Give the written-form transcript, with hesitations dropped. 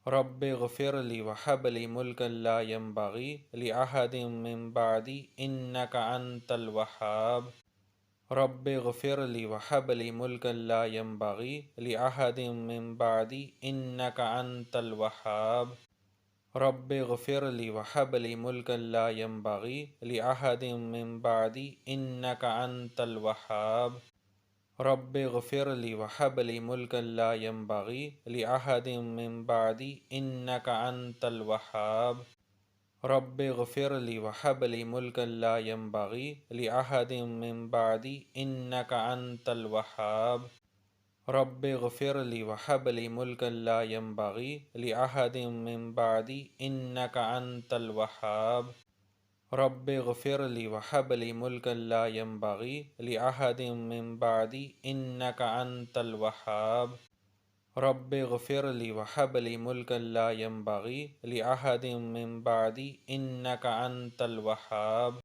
رب اغفر لی وہب لی ملکا لا ينبغی لأحد من بعدی انک انت الوہاب۔ رب اغفر لی وہب لی ملکا لا ينبغی لأحد من بعدی انک انت الوہاب۔ رب اغفر لی وہب لی ملکا لا ينبغی لأحد من بعدی انک انت الوہاب۔ رب اغفر لی وہب لی ملکا لا ينبغی لأحد من بعدی انک انت الوہاب۔ رب اغفر لی وہب لی ملکا لا ينبغی لأحد من بعدی انک انت الوہاب۔ رب اغفر لی وہب لی ملکا لا ينبغی لأحد من بعدی انک انت الوہاب۔ رب اغفر لی وہب لی ملکا لا ينبغی لأحد من بعدی انک انت الوہاب۔ رب اغفر لی وہب لی ملکا لا ينبغی لأحد من بعدی انک انت الوہاب۔